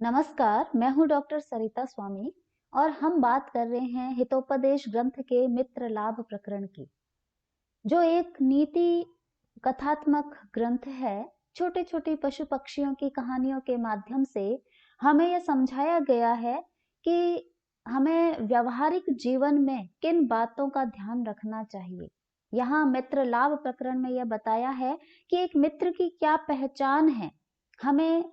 नमस्कार, मैं हूँ डॉक्टर सरिता स्वामी और हम बात कर रहे हैं हितोपदेश ग्रंथ के मित्र लाभ प्रकरण की, जो एक नीति कथात्मक ग्रंथ है। छोटे छोटे पशु पक्षियों की कहानियों के माध्यम से हमें यह समझाया गया है कि हमें व्यवहारिक जीवन में किन बातों का ध्यान रखना चाहिए। यहाँ मित्र लाभ प्रकरण में यह बताया है कि एक मित्र की क्या पहचान है, हमें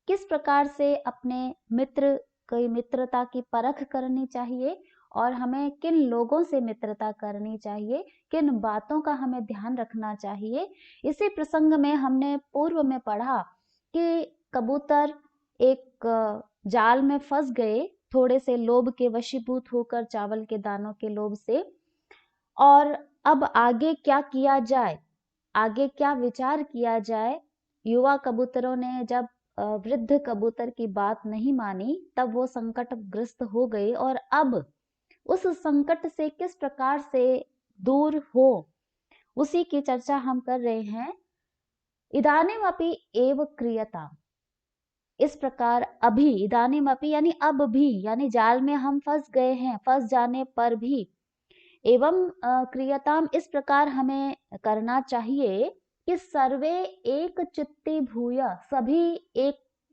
किस प्रकार से अपने मित्र की मित्रता की परख करनी चाहिए और हमें किन लोगों से मित्रता करनी चाहिए, किन बातों का हमें ध्यान रखना चाहिए। इसी प्रसंग में हमने पूर्व में पढ़ा कि कबूतर एक जाल में फंस गए, थोड़े से लोभ के वशीभूत होकर, चावल के दानों के लोभ से। और अब आगे क्या किया जाए, आगे क्या विचार किया जाए। युवा कबूतरों ने जब वृद्ध कबूतर की बात नहीं मानी, तब वो संकटग्रस्त हो गए और अब उस संकट से किस प्रकार से दूर हो, उसी की चर्चा हम कर रहे हैं। इदानीमपि एव क्रियता, इस प्रकार अभी, इदानीमपि यानी अब भी, यानी जाल में हम फंस गए हैं, फंस जाने पर भी एवं क्रियताम, इस प्रकार हमें करना चाहिए कि सर्वे एक चित्ती भूय, सभी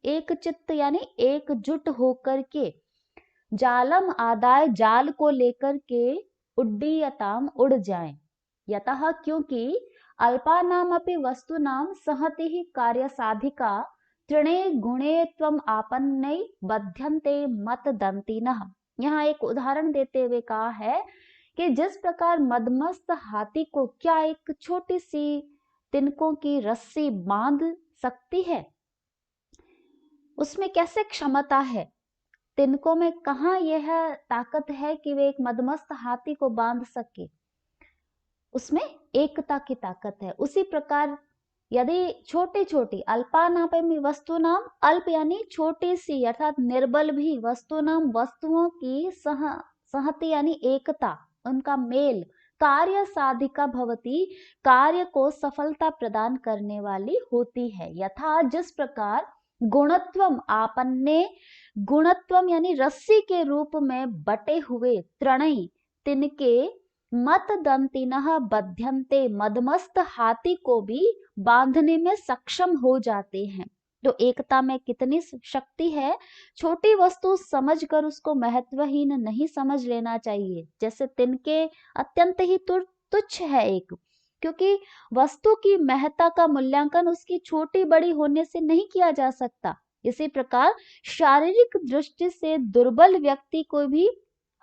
एक चित्त यानी एकजुट होकर के जालम आदाय, जाल को लेकर के उड्डीयताम, उड़ जाएं। यतः, क्योंकि अल्पानाम अपि वस्तुनाम सहति ही कार्य साधिका तृणे गुणे त्वम आपन्नै बध्यन्ते मत दंतिनः। यहाँ एक उदाहरण देते हुए कहा है कि जिस प्रकार मदमस्त हाथी को क्या एक छोटी सी तिनकों की रस्सी बांध सकती है, उसमें कैसे क्षमता है, तिनकों में कहाँ यह ताकत है कि वे एक मदमस्त हाथी को बांध सके, उसमें एकता की ताकत है। उसी प्रकार यदि छोटी छोटी अल्पानापमी वस्तुनाम, अल्प यानी छोटी सी अर्थात निर्बल भी, वस्तुनाम वस्तुओं की सहति यानी एकता, उनका मेल, कार्य साधिका भवती, कार्य को सफलता प्रदान करने वाली होती है। यथा, जिस प्रकार गुणत्वम आपन्ने, गुणत्वम यानी रस्सी के रूप में बटे हुए त्रणई, तिनके मत दंतिनः बध्यन्ते, मदमस्त हाथी को भी बांधने में सक्षम हो जाते हैं। तो एकता में कितनी शक्ति है। छोटी वस्तु समझकर उसको महत्वहीन नहीं समझ लेना चाहिए। जैसे तिनके अत्यंत ही तुच्छ है एक, क्योंकि वस्तु की महत्ता का मूल्यांकन उसकी छोटी बड़ी होने से नहीं किया जा सकता। इसी प्रकार शारीरिक दृष्टि से दुर्बल व्यक्ति को भी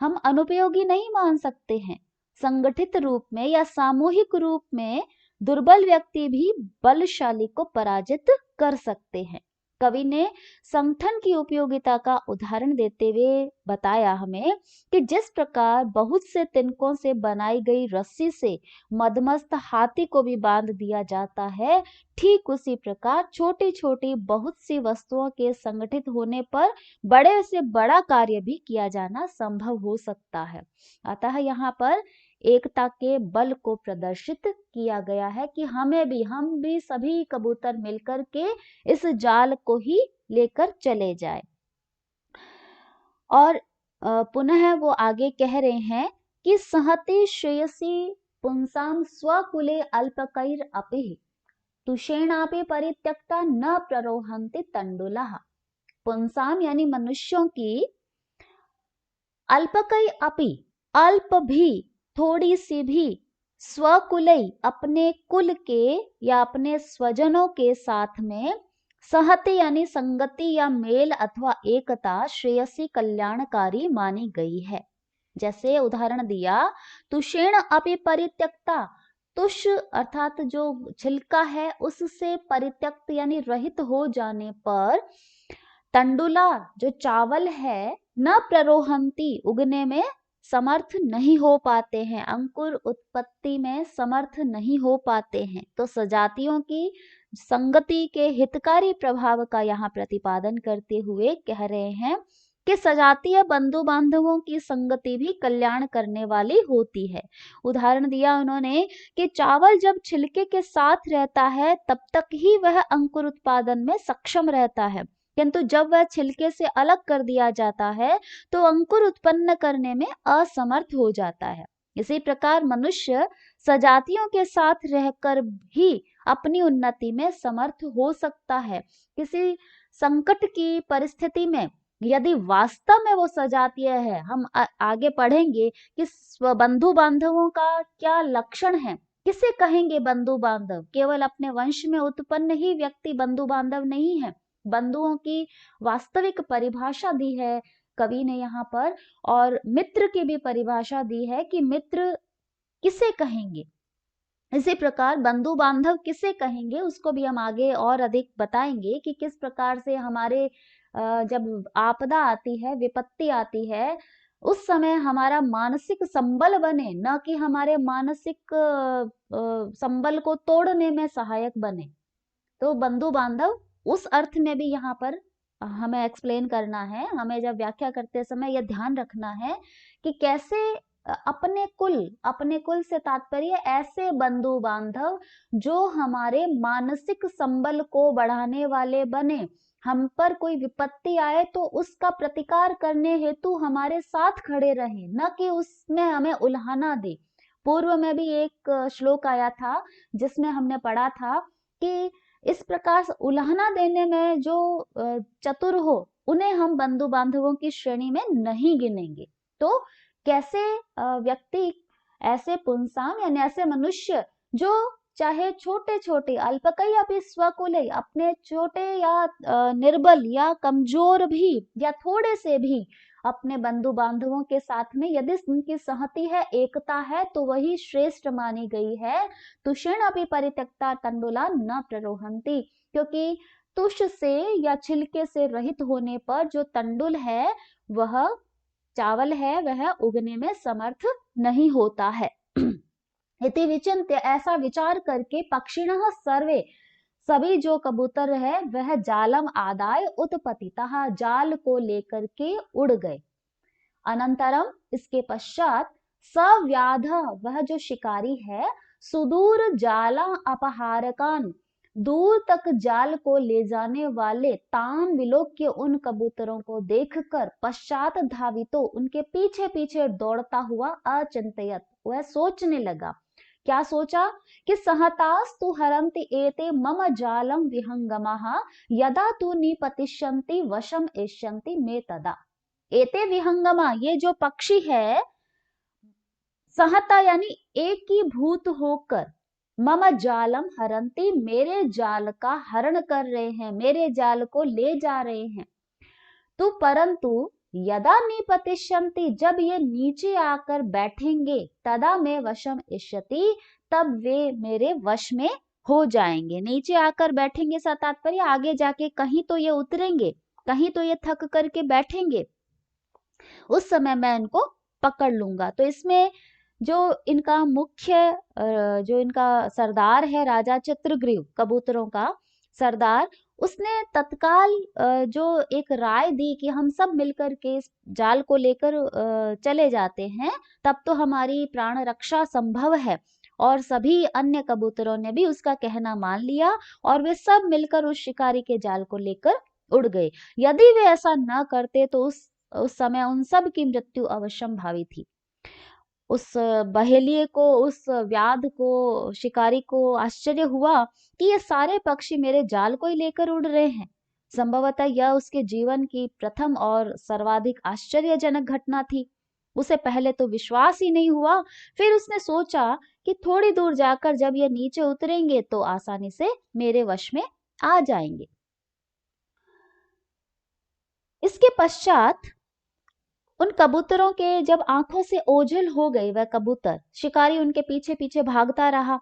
हम अनुपयोगी नहीं मान सकते हैं। संगठित रूप में या सामूहिक रूप में दुर्बल व्यक्ति भी बलशाली को पराजित कर सकते हैं। कवि ने संगठन की उपयोगिता का उदाहरण देते हुए बताया हमें कि जिस प्रकार बहुत से तिनकों से बनाई गई रस्सी से मदमस्त हाथी को भी बांध दिया जाता है, ठीक उसी प्रकार छोटी छोटी बहुत सी वस्तुओं के संगठित होने पर बड़े से बड़ा कार्य भी किया जाना संभव हो सकता है। अतः यहाँ पर एकता के बल को प्रदर्शित किया गया है कि हम भी सभी कबूतर मिलकर के इस जाल को ही लेकर चले जाए। और पुनः वो आगे कह रहे हैं कि सहति श्रेयसी पुंसाम स्वकुले अल्पकैर अपि तुषेणापि परित्यक्ता न प्ररोहन्ति तंडुलः। पुंसाम यानी मनुष्यों की, अल्पकै अपि, अल्प भी, थोड़ी सी भी, स्वकुलई अपने कुल के या अपने स्वजनों के साथ में, सहति यानी संगति या मेल अथवा एकता श्रेयसी कल्याणकारी मानी गई है। जैसे उदाहरण दिया, तुषेण अपि परित्यक्ता, तुष अर्थात जो छिलका है उससे परित्यक्त यानी रहित हो जाने पर, तंडुला जो चावल है, न प्ररोहंती उगने में समर्थ नहीं हो पाते हैं, अंकुर उत्पत्ति में समर्थ नहीं हो पाते हैं। तो सजातियों की संगति के हितकारी प्रभाव का यहाँ प्रतिपादन करते हुए कह रहे हैं कि सजातीय बंधु बांधवों की संगति भी कल्याण करने वाली होती है। उदाहरण दिया उन्होंने कि चावल जब छिलके के साथ रहता है तब तक ही वह अंकुर उत्पादन में सक्षम रहता है, किंतु जब वह छिलके से अलग कर दिया जाता है तो अंकुर उत्पन्न करने में असमर्थ हो जाता है। इसी प्रकार मनुष्य सजातियों के साथ रहकर भी अपनी उन्नति में समर्थ हो सकता है। किसी संकट की परिस्थिति में यदि वास्तव में वो सजातीय है, हम आगे पढ़ेंगे कि बंधु बांधवों का क्या लक्षण है। किसे कहेंगे बंधु बांधव? केवल अपने वंश में उत्पन्न ही व्यक्ति बंधु बांधव नहीं है। बंधुओं की वास्तविक परिभाषा दी है कवि ने यहाँ पर, और मित्र की भी परिभाषा दी है कि मित्र किसे कहेंगे। इसी प्रकार बंधु बांधव किसे कहेंगे उसको भी हम आगे और अधिक बताएंगे कि किस प्रकार से हमारे जब आपदा आती है, विपत्ति आती है, उस समय हमारा मानसिक संबल बने, न कि हमारे मानसिक संबल को तोड़ने में सहायक बने। तो बंधु बांधव उस अर्थ में भी यहाँ पर हमें एक्सप्लेन करना है। हमें जब व्याख्या करते समय यह ध्यान रखना है कि कैसे अपने कुल से तात्पर्य ऐसे बंधु बांधव जो हमारे मानसिक संबल को बढ़ाने वाले बने। हम पर कोई विपत्ति आए तो उसका प्रतिकार करने हेतु हमारे साथ खड़े रहे, न कि उसमें हमें उल्हाना दे। पूर्व में भी एक श्लोक आया था जिसमें हमने पढ़ा था कि इस प्रकार उल्हाना देने में जो चतुर हो उन्हें हम बंधु बांधवों की श्रेणी में नहीं गिनेंगे। तो कैसे व्यक्ति, ऐसे पुंसाम यानी ऐसे मनुष्य जो चाहे छोटे छोटे अल्पकई अपि स्वकुले, अपने छोटे या निर्बल या कमजोर भी या थोड़े से भी अपने बंधु बांधवों के साथ में यदि उनकी सहती है, एकता है, तो वही श्रेष्ठ मानी गई है। तुषेण अपि परित्यक्ता तंडुला न प्ररोहंती, क्योंकि तुष से या छिलके से रहित होने पर जो तंडुल है, वह चावल है, वह उगने में समर्थ नहीं होता है। इति विचिन्त्य, ऐसा विचार करके पक्षिणः सर्वे, सभी जो कबूतर है वह जालम आदाय उत्पतितः, जाल को लेकर के उड़ गए। अनंतरम, इसके पश्चात, सव्याध, वह जो शिकारी है, सुदूर जाला अपहारकान, दूर तक जाल को ले जाने वाले ताम विलोक्य उन कबूतरों को देखकर पश्चात धावितो, उनके पीछे पीछे दौड़ता हुआ अचिंतयत, वह सोचने लगा। क्या सोचा कि सहतास तु हरन्ति एते मम जालम विहंगमः, यदा तु निपतिष्यन्ति वशम एष्यन्ति मे तदा। एते विहंगमा, ये जो पक्षी है, सहता यानी एक ही भूत होकर, मम जालम हरंती, मेरे जाल का हरण कर रहे हैं, मेरे जाल को ले जा रहे हैं। तो परंतु यदा निपतिष्यन्ति, जब ये नीचे आकर बैठेंगे, तदा मैं वशम इष्यति, तब वे मेरे वश में हो जाएंगे। नीचे आकर बैठेंगे सा तात्पर्य आगे जाके कहीं तो ये उतरेंगे, कहीं तो ये थक करके बैठेंगे, उस समय मैं इनको पकड़ लूंगा। तो इसमें जो इनका मुख्य जो इनका सरदार है, राजा चित्रग्रीव, कबूतरों का सरदार, उसने तत्काल जो एक राय दी कि हम सब मिलकर के इस जाल को लेकर चले जाते हैं, तब तो हमारी प्राण रक्षा संभव है। और सभी अन्य कबूतरों ने भी उसका कहना मान लिया और वे सब मिलकर उस शिकारी के जाल को लेकर उड़ गए। यदि वे ऐसा न करते तो उस समय उन सब की मृत्यु अवश्यम भावी थी। उस बहेलिए को, उस व्याध को, शिकारी को आश्चर्य हुआ कि ये सारे पक्षी मेरे जाल को ही लेकर उड़ रहे हैं। संभवतः यह उसके जीवन की प्रथम और सर्वाधिक आश्चर्यजनक घटना थी। उसे पहले तो विश्वास ही नहीं हुआ। फिर उसने सोचा कि थोड़ी दूर जाकर जब ये नीचे उतरेंगे तो आसानी से मेरे वश में आ जाएंगे। इसके पश्चात उन कबूतरों के जब आंखों से ओझल हो गए वह कबूतर, शिकारी उनके पीछे पीछे भागता रहा।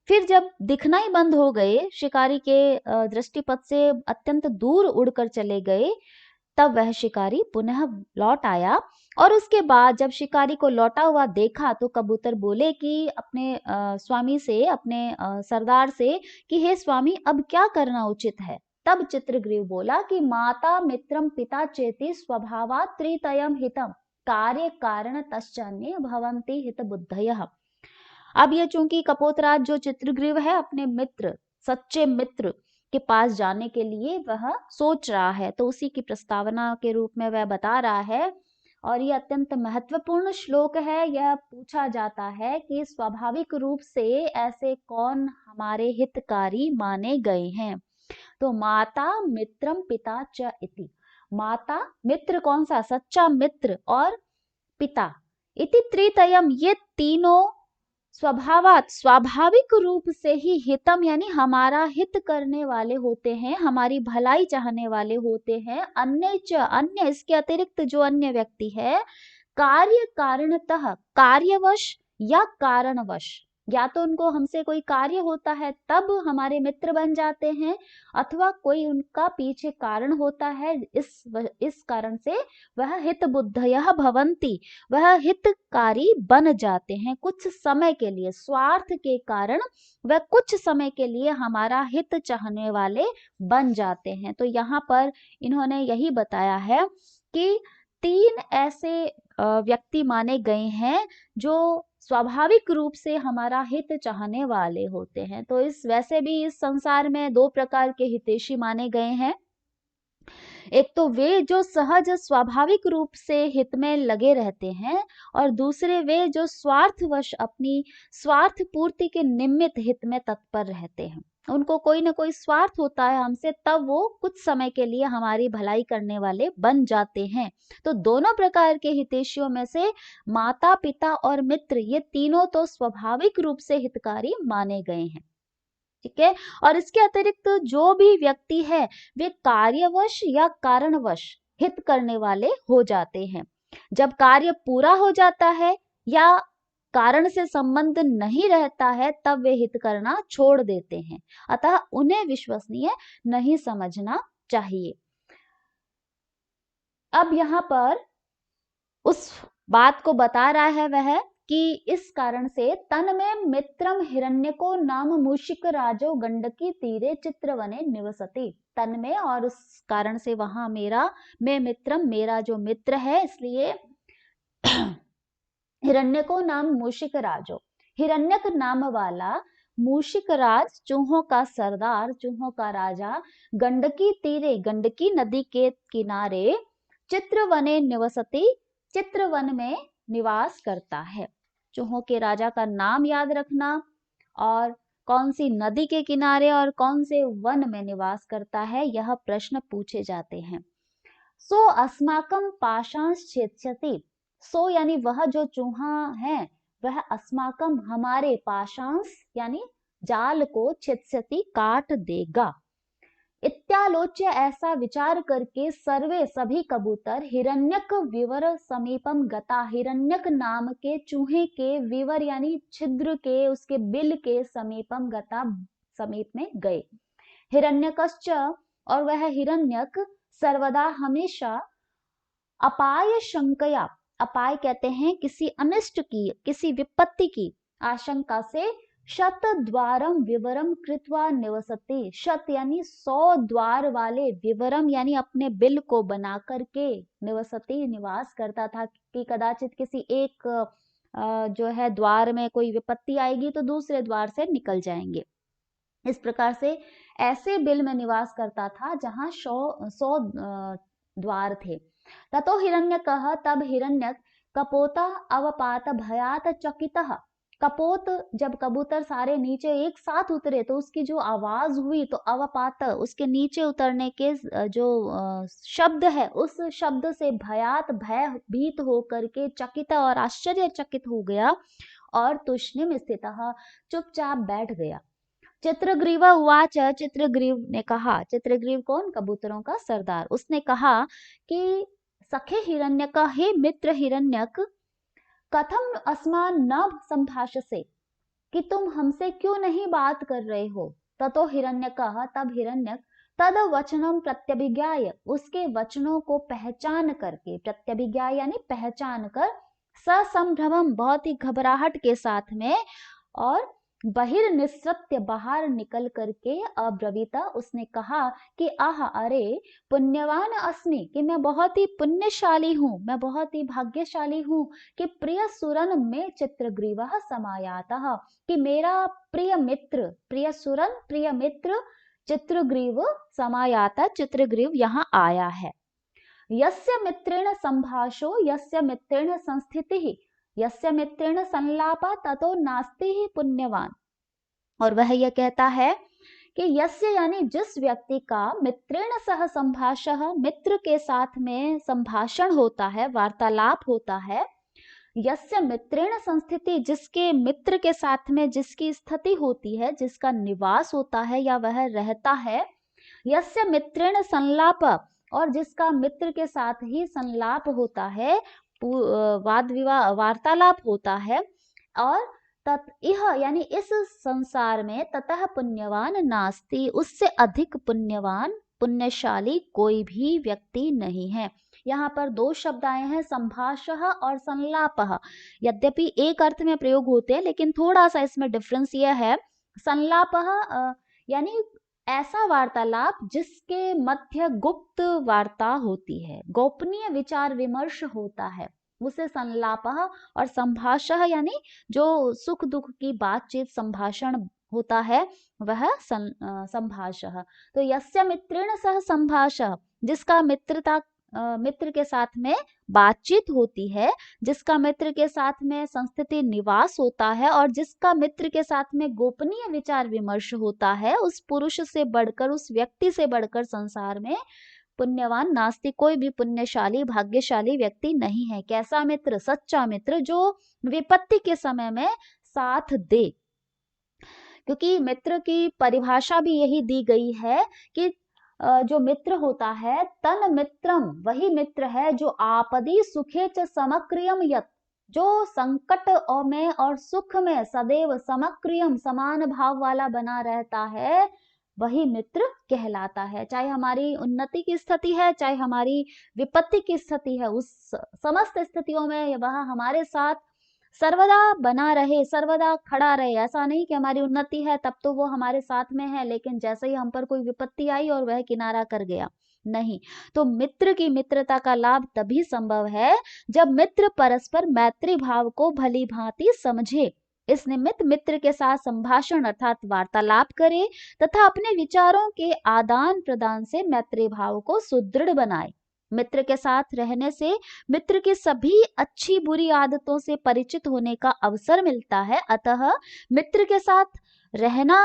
फिर जब दिखना ही बंद हो गए, शिकारी के दृष्टिपथ से अत्यंत दूर उड़कर चले गए, तब वह शिकारी पुनः लौट आया। और उसके बाद जब शिकारी को लौटा हुआ देखा तो कबूतर बोले कि अपने स्वामी से, अपने सरदार से कि हे स्वामी, अब क्या करना उचित है। तब चित्रग्रीव बोला कि माता मित्रम पिता चेति स्वभावात् त्रितयम हितम, कार्य कारण तश्चन्य भवन्ति हित बुद्धयः। अब ये चूंकि कपोतराज जो चित्रग्रीव है, अपने मित्र, सच्चे मित्र के पास जाने के लिए वह सोच रहा है। तो उसी की प्रस्तावना के रूप में वह बता रहा है। और ये अत्यंत महत्वपूर्ण श्लोक है। यह पूछा जाता है कि स्वाभाविक रूप से ऐसे कौन हमारे हितकारी माने गए हैं। तो माता मित्रम पिता च इति। माता, मित्र कौन सा? सच्चा मित्र, और पिता इति त्रितयम, ये तीनों स्वभावात, स्वाभाविक रूप से ही हितम यानी हमारा हित करने वाले होते हैं, हमारी भलाई चाहने वाले होते हैं। अन्य च, अन्य इसके अतिरिक्त जो अन्य व्यक्ति है, कार्य कारणतः, कार्यवश या कारणवश, या तो उनको हमसे कोई कार्य होता है तब हमारे मित्र बन जाते हैं, अथवा कोई उनका पीछे कारण होता है, इस कारण से वह हित बुद्धयः भवन्ति, वह हितकारी बन जाते हैं कुछ समय के लिए। स्वार्थ के कारण वह कुछ समय के लिए हमारा हित चाहने वाले बन जाते हैं। तो यहाँ पर इन्होंने यही बताया है कि 3 ऐसे व्यक्ति माने गए हैं जो स्वाभाविक रूप से हमारा हित चाहने वाले होते हैं। तो वैसे भी इस संसार में 2 प्रकार के हितैषी माने गए हैं। एक तो वे जो सहज स्वाभाविक रूप से हित में लगे रहते हैं, और दूसरे वे जो स्वार्थवश अपनी स्वार्थ पूर्ति के निमित्त हित में तत्पर रहते हैं। उनको कोई ना कोई स्वार्थ होता है हमसे, तब वो कुछ समय के लिए हमारी भलाई करने वाले बन जाते हैं। तो दोनों प्रकार के हितैषियों में से माता, पिता और मित्र, ये तीनों तो स्वाभाविक रूप से हितकारी माने गए हैं। ठीक है। और इसके अतिरिक्त जो भी व्यक्ति है वे कार्यवश या कारणवश हित करने वाले हो जाते हैं। जब कार्य पूरा हो जाता है या कारण से संबंध नहीं रहता है, तब वे हित करना छोड़ देते हैं। अतः उन्हें विश्वसनीय नहीं समझना चाहिए। अब यहाँ पर उस बात को बता रहा है वह कि इस कारण से तन में मित्रम हिरण्यको नाम मूषिक राजो गंडकी तीरे चित्रवने निवसति। तन में, और उस कारण से वहां मैं मित्रम, मेरा जो मित्र है, इसलिए हिरण्यको नाम मूषिक राजो, हिरण्यक नाम वाला मूषिक राज, चूहों का सरदार, चूहों का राजा, गंडकी तीरे, गंडकी नदी के किनारे, चित्रवने निवसति, चित्रवन में निवास करता है। चूहों के राजा का नाम याद रखना, और कौन सी नदी के किनारे और कौन से वन में निवास करता है, यह प्रश्न पूछे जाते हैं। सो अस्माकम पाशांश छेत्स्यति। सो यानी वह जो चूहा है, वह अस्माकम हमारे, पाशांश यानी जाल को, छेत्स्यति काट देगा। इत्यालोच्य ऐसा विचार करके सर्वे सभी कबूतर हिरण्यक विवर समीपम गता, हिरण्यक नाम के चूहे के विवर यानी छिद्र के, उसके बिल के समीपम गता, समीप में गए। हिरण्यकश्च, और वह हिरण्यक सर्वदा हमेशा अपाय शंकया, अपाय कहते हैं किसी अनिष्ट की, किसी विपत्ति की आशंका से, शत द्वारम विवरम कृत्वा निवसति। शत यानी 100 द्वार वाले, विवरम यानी अपने बिल को बना करके, निवसति निवास करता था कि कदाचित किसी एक जो है द्वार में कोई विपत्ति आएगी तो दूसरे द्वार से निकल जाएंगे। इस प्रकार से ऐसे बिल में निवास करता था जहां 100 द्वार थे। ततो हिरण्यकः, तब हिरण्यक, कपोता अवपात भयात चकितः। कपोत, जब कबूतर सारे नीचे एक साथ उतरे तो उसकी जो आवाज हुई, तो अवपात उसके नीचे उतरने के जो शब्द है, उस शब्द से भयात, भयभीत होकर के, चकित और आश्चर्यचकित हो गया, और तुष्णिम स्थितः, चुपचाप बैठ गया। चित्रग्रीव उवाच, चित्रग्रीव ने कहा, चित्रग्रीव कौन? कबूतरों का सरदार। उसने कहा कि सखे हिरण्यक, हे मित्र हिरण्यक, कथम अस्मान न संभाषसे, कि तुम हमसे क्यों नहीं बात कर रहे हो। ततो हिरण्यकः, तब हिरण्यक, तद वचनम प्रत्यभिज्ञाय, उसके वचनों को पहचान करके, प्रत्यभिज्ञाय यानी पहचान कर, ससंभ्रमम बहुत ही घबराहट के साथ में, और बहिर्निसृत्य बाहर निकल करके, अब्रवीता उसने कहा कि आह, अरे पुण्यवान अस्मि, कि मैं बहुत ही पुण्यशाली हूँ, मैं बहुत ही भाग्यशाली हूँ, कि प्रिय सुरन में चित्रग्रीवः समायातः, कि मेरा प्रिय मित्र, प्रिय सुरन प्रिय मित्र चित्रग्रीव समायाता, चित्रग्रीव यहाँ आया है। यस्य मित्रेण संभाषो यस्य मित्रेण संस्थितिः यस्य मित्रेण संलापा ततो नास्ति ही पुण्यवान। और वह यह कहता है कि यस्य यानी जिस व्यक्ति का मित्रेण सह संभाषः, मित्र के साथ में संभाषण होता है, वार्तालाप होता है, यस्य मित्रेण संस्थिति, जिसके मित्र के साथ में जिसकी स्थिति होती है, जिसका निवास होता है या वह रहता है, यस्य मित्रेण संलाप, और जिसका मित्र के साथ ही संलाप होता है, वाद विवाद वार्तालाप होता है, और इह यानी इस संसार में ततः पुण्यवान नास्ति, उससे अधिक पुण्यवान पुण्यशाली कोई भी व्यक्ति नहीं है। यहाँ पर दो शब्द आए हैं, संभाषः और संलापः। यद्यपि एक अर्थ में प्रयोग होते हैं, लेकिन थोड़ा सा इसमें डिफरेंस यह है, संलापः यानी ऐसा वार्तालाप जिसके मध्य गुप्त वार्ता होती है, गोपनीय विचार विमर्श होता है, उसे संलापः। और संभाषः यानी जो सुख दुख की बातचीत संभाषण होता है, वह संभाषः। तो यस्य मित्रेण सह संभाषः, जिसका मित्र के साथ में बातचीत होती है, जिसका मित्र के साथ में संस्थिति निवास होता है, और जिसका मित्र के साथ में गोपनीय विचार विमर्श होता है, उस पुरुष से बढ़कर, उस व्यक्ति से बढ़कर संसार में पुण्यवान नास्ति, कोई भी पुण्यशाली भाग्यशाली व्यक्ति नहीं है। कैसा मित्र? सच्चा मित्र, जो विपत्ति के समय में साथ दे। क्योंकि मित्र की परिभाषा भी यही दी गई है कि जो मित्र होता है, तन मित्रम, वही मित्र है जो आपदी सुखे च समक्रियम यत, जो संकट में और सुख में सदैव समक्रियम, समान भाव वाला बना रहता है, वही मित्र कहलाता है। चाहे हमारी उन्नति की स्थिति है, चाहे हमारी विपत्ति की स्थिति है, उस समस्त स्थितियों में वह हमारे साथ सर्वदा बना रहे, सर्वदा खड़ा रहे। ऐसा नहीं कि हमारी उन्नति है तब तो वो हमारे साथ में है, लेकिन जैसे ही हम पर कोई विपत्ति आई और वह किनारा कर गया, नहीं। तो मित्र की मित्रता का लाभ तभी संभव है जब मित्र परस्पर मैत्री भाव को भली भांति समझे, इस निमित्त मित्र के साथ संभाषण अर्थात वार्तालाप करे तथा अपने विचारों के आदान प्रदान से मैत्री भाव को सुदृढ़ बनाए। मित्र के साथ रहने से मित्र की सभी अच्छी बुरी आदतों से परिचित होने का अवसर मिलता है। अतः मित्र के साथ रहना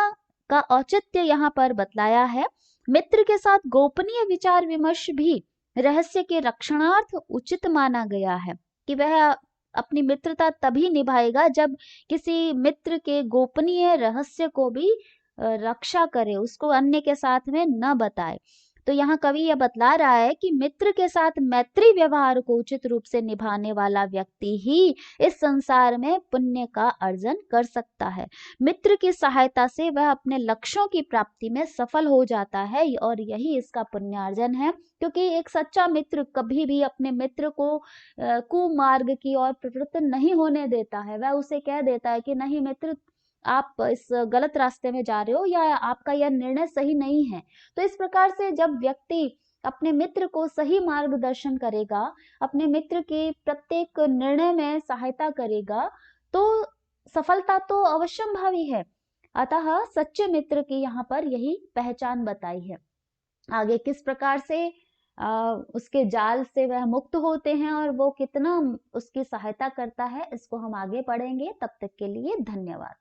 का औचित्य यहाँ पर बतलाया है। मित्र के साथ गोपनीय विचार विमर्श भी रहस्य के रक्षणार्थ उचित माना गया है कि वह अपनी मित्रता तभी निभाएगा जब किसी मित्र के गोपनीय रहस्य को भी रक्षा करे, उसको अन्य के साथ में न बताए। तो यहाँ कवि यह बतला रहा है कि मित्र के साथ मैत्री व्यवहार को उचित रूप से निभाने वाला व्यक्ति ही इस संसार में पुण्य का अर्जन कर सकता है। मित्र की सहायता से वह अपने लक्ष्यों की प्राप्ति में सफल हो जाता है, और यही इसका पुण्यार्जन है। क्योंकि एक सच्चा मित्र कभी भी अपने मित्र को कुमार्ग की ओर प्रवृत्त नहीं होने देता है। वह उसे कह देता है कि नहीं मित्र, आप इस गलत रास्ते में जा रहे हो, या आपका यह निर्णय सही नहीं है। तो इस प्रकार से जब व्यक्ति अपने मित्र को सही मार्गदर्शन करेगा, अपने मित्र के प्रत्येक निर्णय में सहायता करेगा, तो सफलता तो अवश्यंभावी है। अतः सच्चे मित्र की यहाँ पर यही पहचान बताई है। आगे किस प्रकार से उसके जाल से वह मुक्त होते हैं और वो कितना उसकी सहायता करता है, इसको हम आगे पढ़ेंगे। तब तक के लिए धन्यवाद।